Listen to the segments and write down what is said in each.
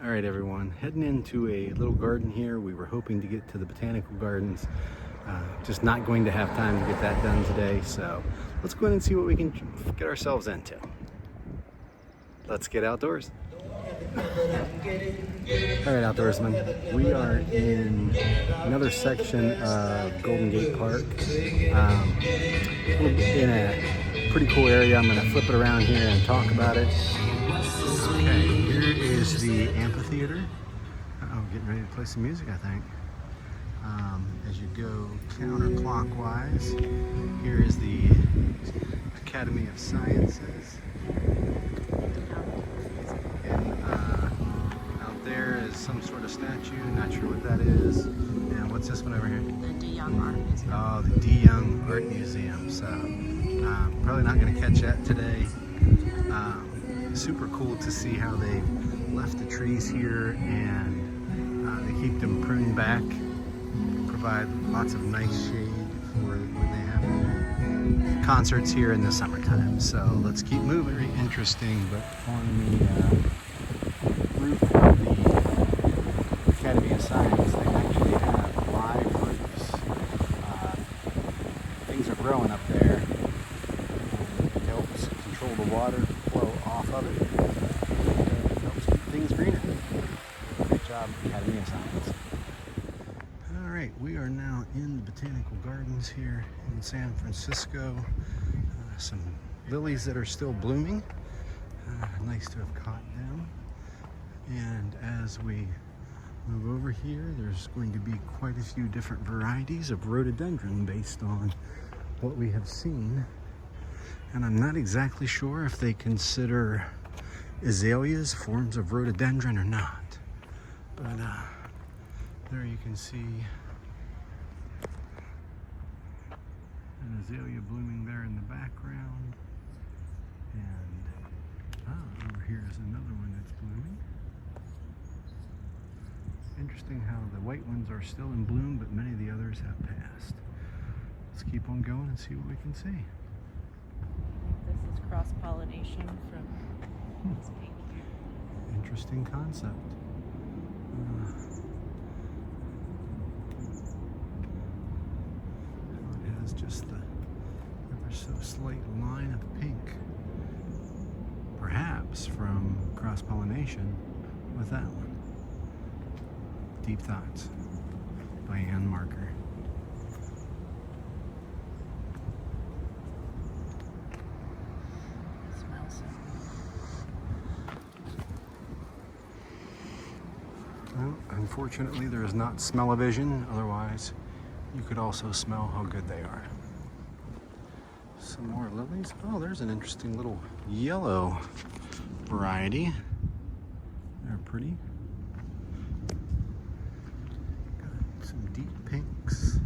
All right, everyone, heading into a little garden here. We were hoping to get to the botanical gardens, just not going to have time to get that done today. So let's go ahead and see what we can get ourselves into. Let's get outdoors. All right, outdoorsmen, we are in another section of Golden Gate Park, in a pretty cool area. I'm going to flip it around here and talk about it. Okay, here is the amphitheater. Uh-oh, getting ready to play some music, I think. As you go counterclockwise, here is the Academy of Sciences. And out there is some sort of statue, not sure what that is. And what's this one over here? The De Young Art Museum. Oh, the De Young Art Museum. So, probably not going to catch that today. Super cool to see how they left the trees here and they keep them pruned back, provide lots of nice shade for when they have concerts here in the summertime. So let's keep moving. Very interesting, but on the roof of the Academy of Science, they actually have live roots. Things are growing up there. It helps control the water flow off of it. It helps keep things greener. Great job, Academy of Science. All right, we are now in the Botanical Gardens here in San Francisco. Some lilies that are still blooming. Nice to have caught them. And as we move over here, there's going to be quite a few different varieties of rhododendron based on what we have seen. And I'm not exactly sure if they consider azaleas forms of rhododendron or not. But there you can see an azalea blooming there in the background. And over here is another one that's blooming. Interesting how the white ones are still in bloom, but many of the others have passed. Let's keep on going and see what we can see. This is cross-pollination from this pink here. Interesting concept. It has just the ever so slight line of pink, perhaps from cross-pollination with that one. Deep Thoughts by Ann Marker. Well, unfortunately, there is not smell-o-vision. Otherwise, you could also smell how good they are. Some more lilies. Oh, there's an interesting little yellow variety. They're pretty. Got some deep pinks.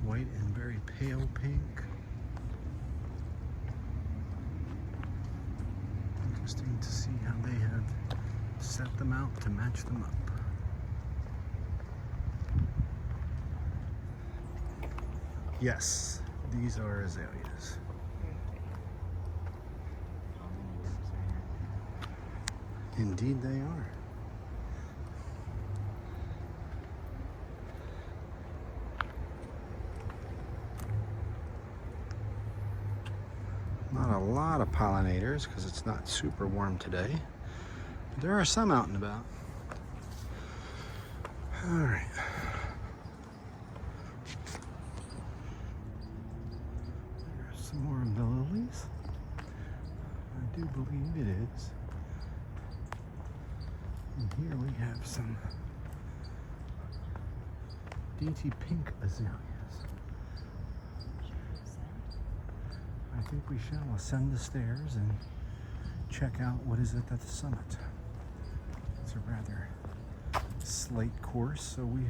White and very pale pink. Interesting to see how they have set them out to match them up. Yes, these are azaleas. Indeed they are. Not a lot of pollinators because it's not super warm today. But there are some out and about. All right. There's some more of the lilies. I do believe it is. And here we have some dainty pink azaleas. I think we shall ascend the stairs and check out what is at the summit. It's a rather slight course, so we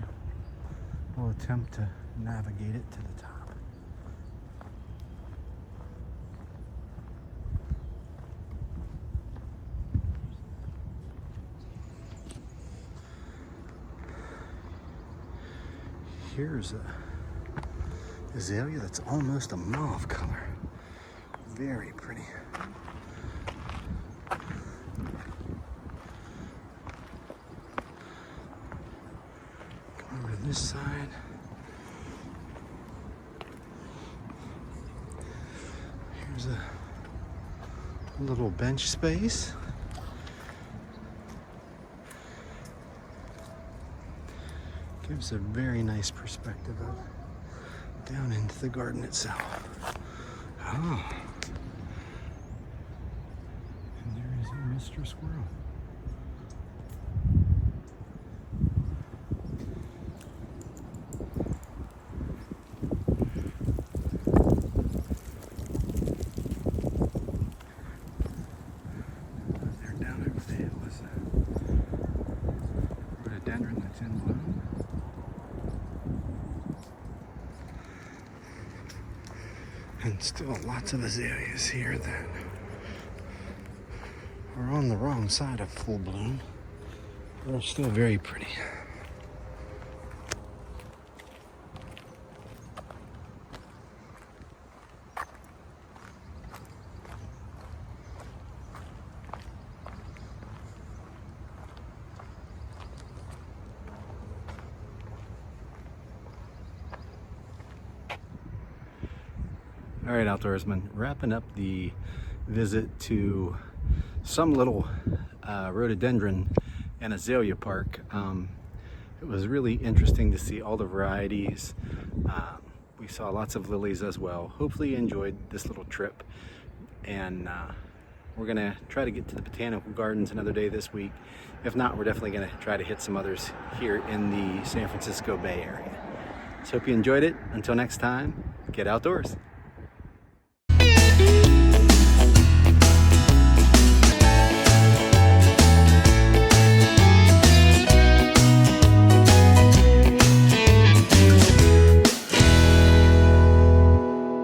will attempt to navigate it to the top. Here's a azalea that's almost a mauve color. Very pretty. this side. Here's a little bench space. Gives a very nice perspective of down into the garden itself. Oh. And there is a Mr. Squirrel. They're down over the hill is a rhododendron that's in bloom. And still lots of azaleas here that are on the wrong side of full bloom. They're still very pretty. All right, outdoorsmen, wrapping up the visit to some little rhododendron and azalea park. It was really interesting to see all the varieties. We saw lots of lilies as well. Hopefully you enjoyed this little trip, and we're gonna try to get to the botanical gardens another day this week. If not, we're definitely gonna try to hit some others here in the San Francisco Bay Area. So hope you enjoyed it. Until next time, get outdoors.